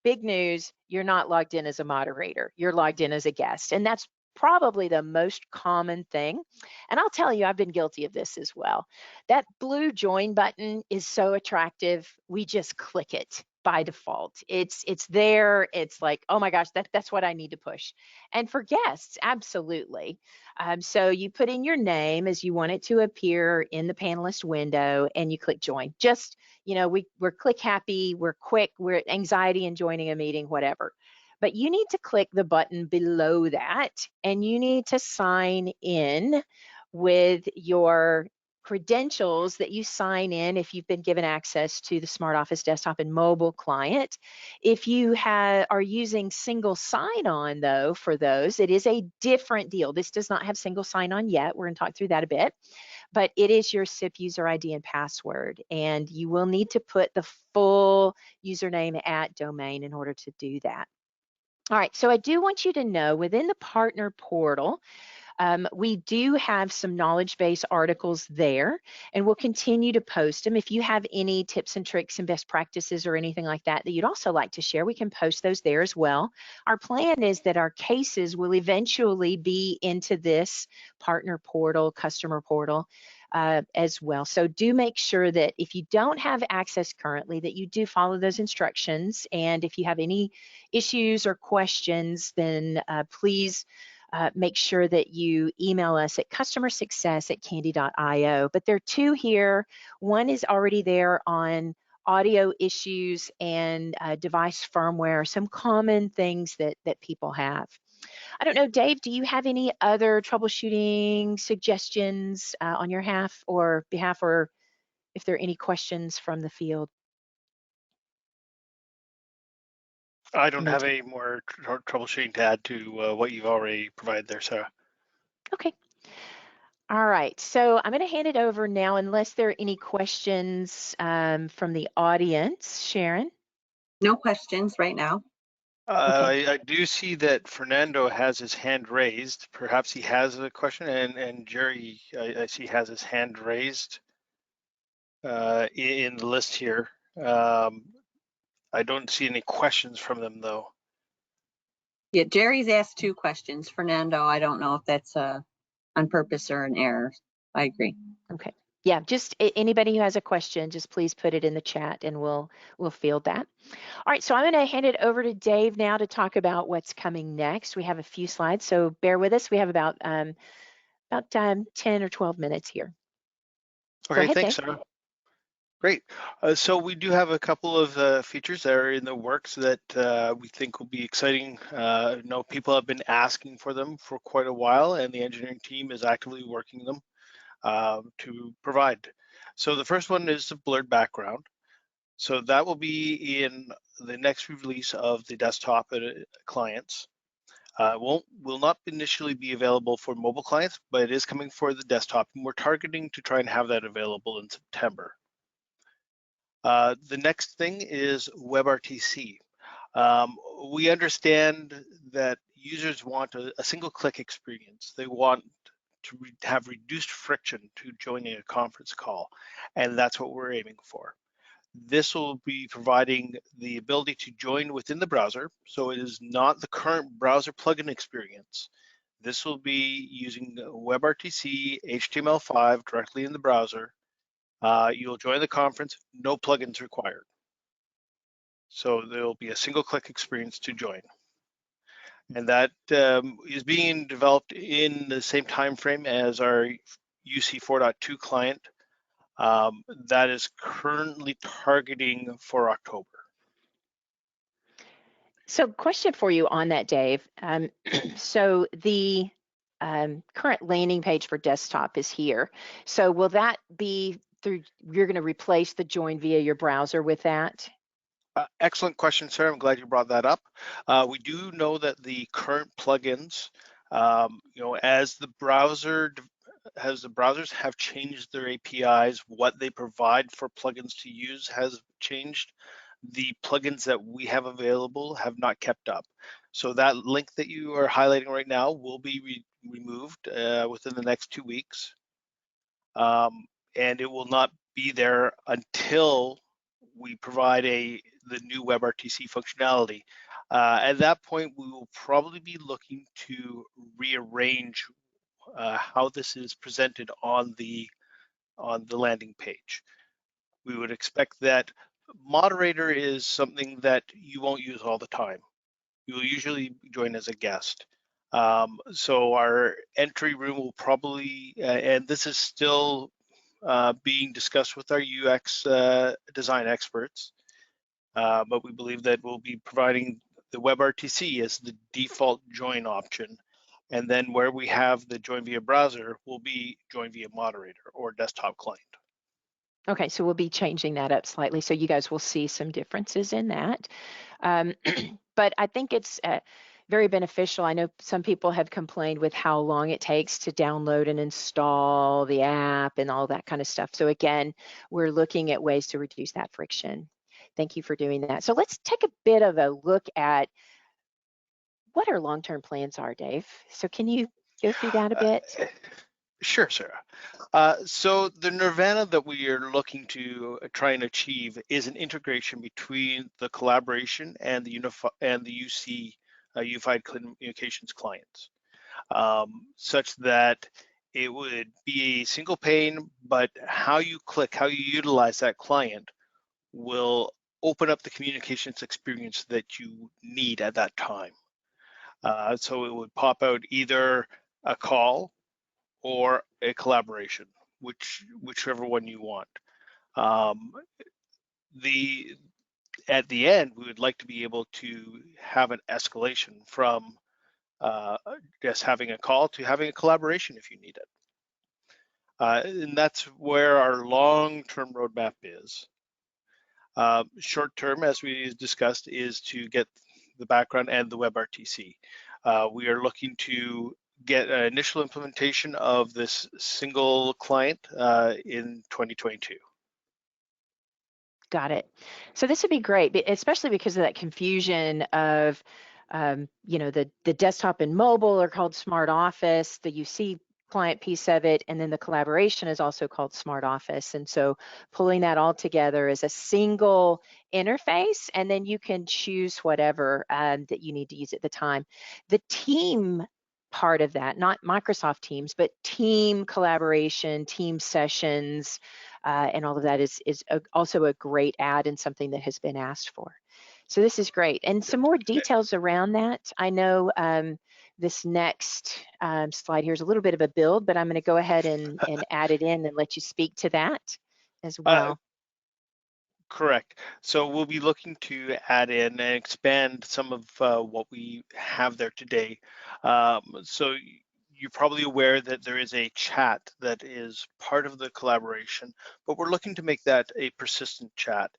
Speaker 1: big news, you're not logged in as a moderator. You're logged in as a guest. And that's probably the most common thing. And I'll tell you, I've been guilty of this as well. That blue join button is so attractive. We just click it by default. It's there. It's like, oh my gosh, that's what I need to push. And for guests, absolutely. So you put in your name as you want it to appear in the panelist window and you click join. Just, you know, we're click happy, we're quick, we're anxiety in joining a meeting, whatever. But you need to click the button below that and you need to sign in with your credentials that you sign in if you've been given access to the Smart Office desktop and mobile client. If you are using single sign-on though, for those, it is a different deal. This does not have single sign-on yet. We're going to talk through that a bit, but it is your SIP user ID and password, and you will need to put the full username at domain in order to do that. All right, so I do want you to know within the partner portal, we do have some knowledge base articles there, and we'll continue to post them. If you have any tips and tricks and best practices or anything like that that you'd also like to share, we can post those there as well. Our plan is that our cases will eventually be into this partner portal, customer portal, as well. So do make sure that if you don't have access currently, that you do follow those instructions. And if you have any issues or questions, then please make sure that you email us at customersuccess@kandy.io. But there are two here. One is already there on audio issues and device firmware, some common things that people have. I don't know, Dave, do you have any other troubleshooting suggestions on your behalf, or if there are any questions from the field?
Speaker 3: I don't
Speaker 1: No,
Speaker 3: have any more troubleshooting to add to what you've already provided there, Sarah.
Speaker 1: okay. All right, so I'm going to hand it over now, unless there are any questions from the audience. Sharon?
Speaker 2: No questions right now.
Speaker 1: Okay.
Speaker 3: I do see that Fernando has his hand raised. Perhaps he has a question, and Jerry, I see, has his hand raised in the list here. I don't see any questions from them, though.
Speaker 2: Yeah, Jerry's asked 2 questions. Fernando, I don't know if that's on purpose or an error. I agree.
Speaker 1: Okay. Yeah, just anybody who has a question, just please put it in the chat and we'll field that. All right, so I'm going to hand it over to Dave now to talk about what's coming next. We have a few slides, so bear with us. We have about 10 or 12 minutes here. Go
Speaker 3: Okay,
Speaker 1: ahead,
Speaker 3: thanks,
Speaker 1: Dave.
Speaker 3: Sarah. Great. So we do have a couple of features that are in the works that we think will be exciting. People have been asking for them for quite a while, and the engineering team is actively working them to provide. So the first one is the blurred background. So that will be in the next release of the desktop clients. Will not initially be available for mobile clients, but it is coming for the desktop, and we're targeting to try and have that available in September. The next thing is WebRTC. We understand that users want a single-click experience. They want to have reduced friction to joining a conference call, and that's what we're aiming for. This will be providing the ability to join within the browser, so it is not the current browser plugin experience. This will be using WebRTC HTML5 directly in the browser. You'll join the conference, no plugins required. So there'll be a single click experience to join. And that is being developed in the same time frame as our UC 4.2 client. That is currently targeting for October.
Speaker 1: So question for you on that, Dave. So the current landing page for desktop is here. So will that be through, you're going to replace the join via your browser with that?
Speaker 3: Excellent question, Sarah. I'm glad you brought that up. We do know that the current plugins, as the browsers have changed their APIs, what they provide for plugins to use has changed. the plugins that we have available have not kept up. So that link that you are highlighting right now will be removed within the next 2 weeks. And it will not be there until we provide the new WebRTC functionality. At that point, we will probably be looking to rearrange how this is presented on the landing page. We would expect that Moderator is something that you won't use all the time. You will usually join as a guest. So our entry room will probably, and this is still being discussed with our UX design experts, but we believe that we'll be providing the WebRTC as the default join option. And then where we have the join via browser will be join via Moderator or desktop client.
Speaker 1: Okay, so we'll be changing that up slightly, so you guys will see some differences in that. But I think it's very beneficial. I know some people have complained with how long it takes to download and install the app and all that kind of stuff. So again, we're looking at ways to reduce that friction. Thank you for doing that. So let's take a bit of a look at what our long-term plans are, Dave. So can you go through that a bit?
Speaker 3: Sure, Sarah. So the nirvana that we are looking to try and achieve is an integration between the collaboration and the UC Unified Communications clients, such that it would be a single pane, but how you click, how you utilize that client will open up the communications experience that you need at that time. So it would pop out either a call or a collaboration, whichever one you want. At the end, we would like to be able to have an escalation from just having a call to having a collaboration if you need it. And that's where our long-term roadmap is. Short-term, as we discussed, is to get the background and the WebRTC. We are looking to get an initial implementation of this single client in 2022.
Speaker 1: Got it. So this would be great, especially because of that confusion of, the desktop and mobile are called Smart Office, the UC client piece of it, and then the collaboration is also called Smart Office. And so pulling that all together as a single interface, and then you can choose whatever that you need to use at the time. The team part of that, not Microsoft Teams, but team collaboration, team sessions, and all of that is also a great add and something that has been asked for. So this is great. And some more details around that. I know this next slide here is a little bit of a build, but I'm going to go ahead and add it in and let you speak to that as well.
Speaker 3: Correct. So we'll be looking to add in and expand some of what we have there today. So you're probably aware that there is a chat that is part of the collaboration, but we're looking to make that a persistent chat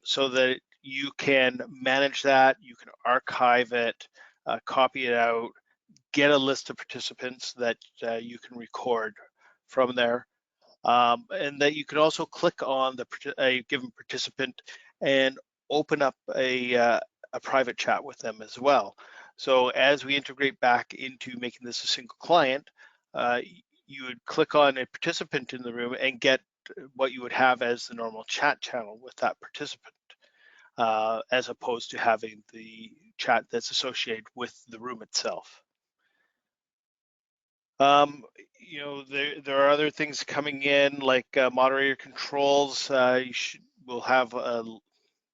Speaker 3: so that you can manage that, you can archive it, copy it out, get a list of participants that you can record from there. And that you can also click on a given participant and open up a private chat with them as well. So as we integrate back into making this a single client, you would click on a participant in the room and get what you would have as the normal chat channel with that participant, as opposed to having the chat that's associated with the room itself. There are other things coming in like moderator controls.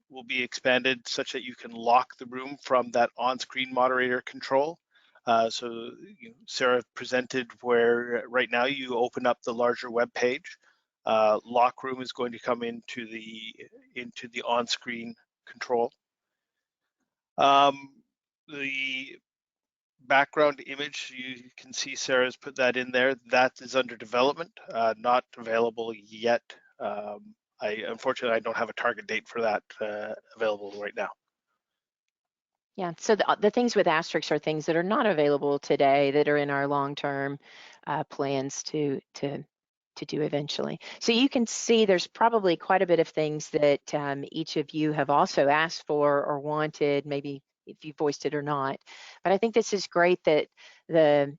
Speaker 3: Will be expanded such that you can lock the room from that on-screen moderator control. So Sarah presented where right now you open up the larger web page. Lock room is going to come into the on-screen control. The background image, you can see Sarah's put that in there. That is under development, not available yet. Unfortunately, I don't have a target date for that available right now.
Speaker 1: Yeah, so the things with asterisks are things that are not available today that are in our long-term plans to do eventually. So you can see there's probably quite a bit of things that each of you have also asked for or wanted, maybe if you voiced it or not. But I think this is great that the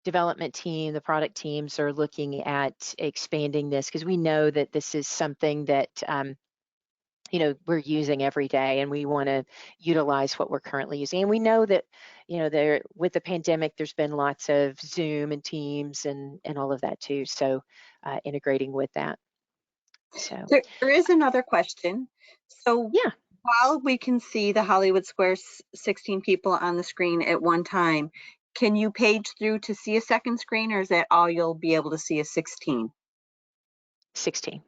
Speaker 1: development team, the product teams are looking at expanding this, because we know that this is something that you know, we're using every day, and we want to utilize what we're currently using. And we know that, you know, there with the pandemic, there's been lots of Zoom and Teams and all of that too. So integrating with that. So
Speaker 2: There is another question. So
Speaker 1: yeah,
Speaker 2: while we can see the Hollywood Squares 16 people on the screen at one time, can you page through to see a second screen, or is that all you'll be able to see is 16?
Speaker 1: 16.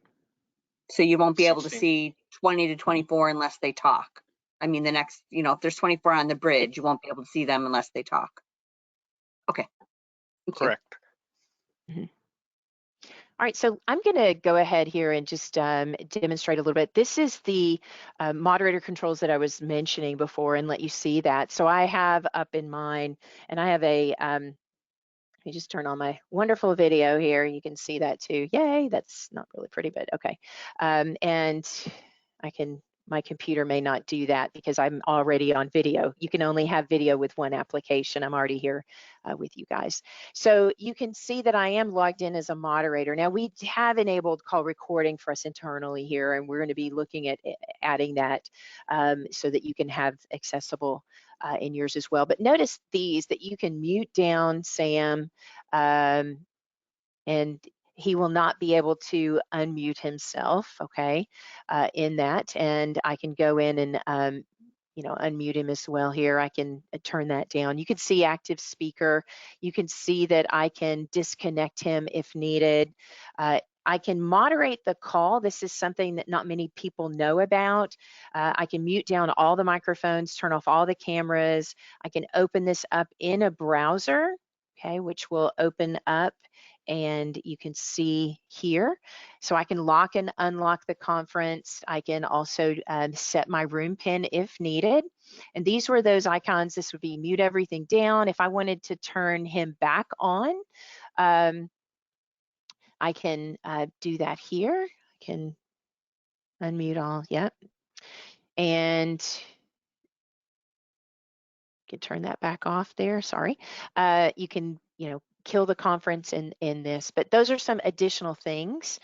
Speaker 2: So you won't be able to
Speaker 3: 16.
Speaker 2: see 20 to 24 unless they talk. I mean, the next, you know, if there's 24 on the bridge, you won't be able to see them unless they talk. Okay, thank you.
Speaker 3: Correct.
Speaker 1: Mm-hmm. All right, so I'm going to go ahead here and just demonstrate a little bit. This is the moderator controls that I was mentioning before, and let you see that. So I have up in mine, and I have a, let me just turn on my wonderful video here. You can see that too. Yay, that's not really pretty, but okay. And I can, my computer may not do that because I'm already on video. You can only have video with one application. I'm already here with you guys. So you can see that I am logged in as a moderator. Now we have enabled call recording for us internally here, and we're going to be looking at adding that so that you can have accessible in yours as well. But notice these, that you can mute down Sam, and he will not be able to unmute himself, okay, in that. And I can go in and, you know, unmute him as well here. I can turn that down. You can see active speaker. You can see that I can disconnect him if needed. I can moderate the call. This is something that not many people know about. I can mute down all the microphones, turn off all the cameras. I can open this up in a browser, okay, which will open up, and you can see here. So I can lock and unlock the conference. I can also set my room pin if needed. And these were those icons. This would be mute everything down. If I wanted to turn him back on, I can do that here. I can unmute all, yep. And can turn that back off there, sorry. You can, you know, kill the conference in this, but those are some additional things.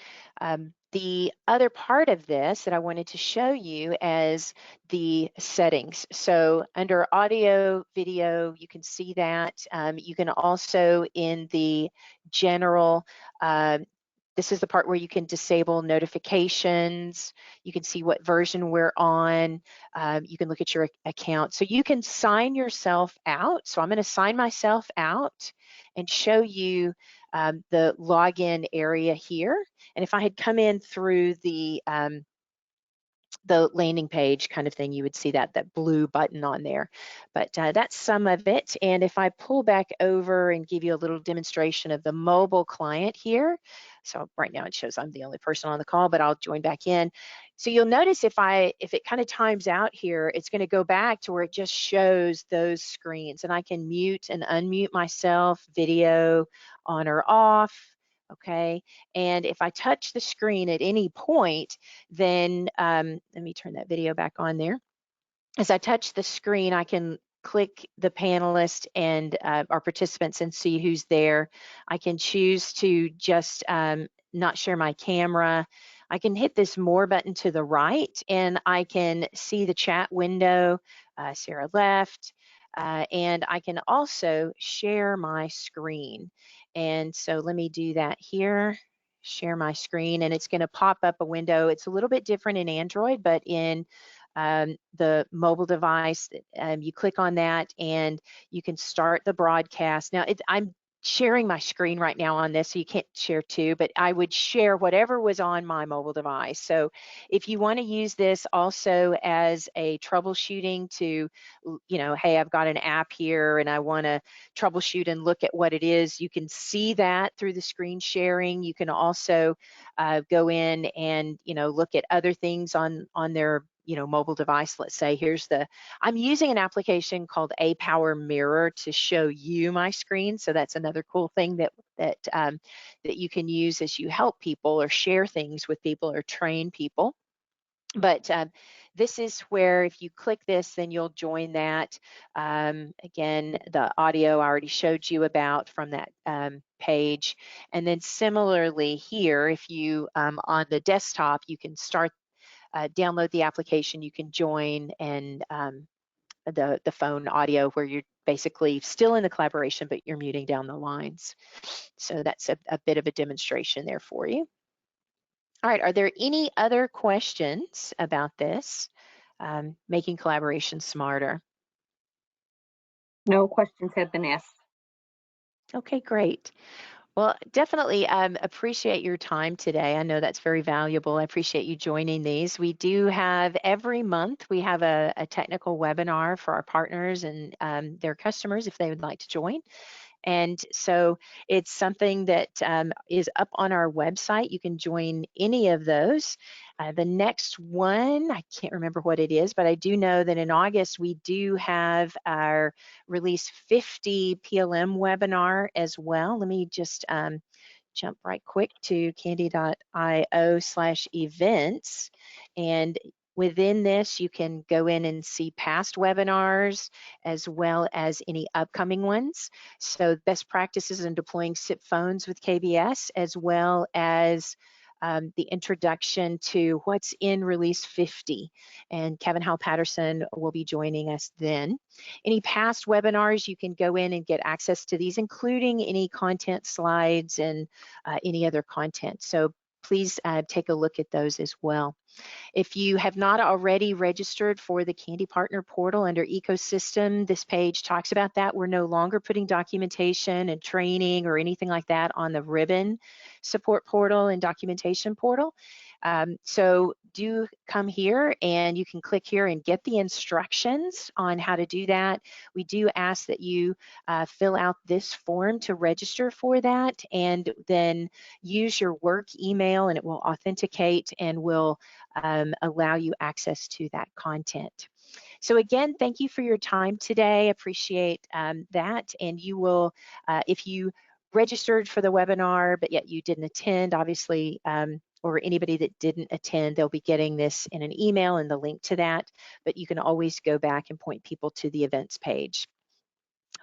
Speaker 1: The other part of this that I wanted to show you as the settings. So under audio, video, you can see that. You can also in the general, this is the part where you can disable notifications. You can see what version we're on. You can look at your account. So you can sign yourself out. So I'm going to sign myself out and show you the login area here. And if I had come in through the landing page kind of thing, you would see that blue button on there. But that's some of it. And if I pull back over and give you a little demonstration of the mobile client here, so right now it shows I'm the only person on the call, but I'll join back in. So you'll notice if it kind of times out here, it's going to go back to where it just shows those screens, and I can mute and unmute myself, video on or off. Okay, and if I touch the screen at any point, then let me turn that video back on there. As I touch the screen, I can click the panelist and our participants and see who's there. I can choose to just not share my camera. I can hit this more button to the right, and I can see the chat window. Sarah left. And I can also share my screen. And so let me do that here, share my screen, and it's going to pop up a window. It's a little bit different in Android, but in the mobile device, you click on that and you can start the broadcast. Now, I'm sharing my screen right now on this, so you can't share two, but I would share whatever was on my mobile device. So if you want to use this also as a troubleshooting to, you know, hey, I've got an app here and I want to troubleshoot and look at what it is, you can see that through the screen sharing. You can also go in and, you know, look at other things on their, you know, mobile device. Let's say I'm using an application called A Power Mirror to show you my screen. So that's another cool thing that that that you can use as you help people or share things with people or train people. But this is where if you click this, then you'll join that. Again, the audio I already showed you about from that page. And then similarly here, if you on the desktop, you can start, download the application, you can join, and the phone audio where you're basically still in the collaboration, but you're muting down the lines. So that's a bit of a demonstration there for you. All right, are there any other questions about this, making collaboration smarter?
Speaker 2: No questions have been asked.
Speaker 1: Okay, great. Well, definitely appreciate your time today. I know that's very valuable. I appreciate you joining these. We do have every month, we have a technical webinar for our partners and their customers if they would like to join. And so it's something that is up on our website. You can join any of those. The next one, I can't remember what it is, but I do know that in August, we do have our Release 50 PLM webinar as well. Let me just jump right quick to kandy.io/events. And within this, you can go in and see past webinars as well as any upcoming ones. So best practices in deploying SIP phones with KBS, as well as the introduction to what's in Release 50. And Kevin Howell Patterson will be joining us then. Any past webinars, you can go in and get access to these, including any content slides and any other content. So please take a look at those as well. If you have not already registered for the Kandy Partner Portal under Ecosystem, this page talks about that. We're no longer putting documentation and training or anything like that on the ribbon support portal and documentation portal. So do come here and you can click here and get the instructions on how to do that. We do ask that you fill out this form to register for that, and then use your work email, and it will authenticate and will allow you access to that content. So again, thank you for your time today. Appreciate that. And you will, if you registered for the webinar, but yet you didn't attend, obviously, or anybody that didn't attend, they'll be getting this in an email and the link to that, but you can always go back and point people to the events page.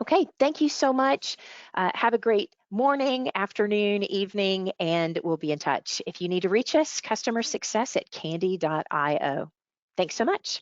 Speaker 1: Okay, thank you so much. Have a great morning, afternoon, evening, and we'll be in touch. If you need to reach us, customer success@kandy.io. Thanks so much.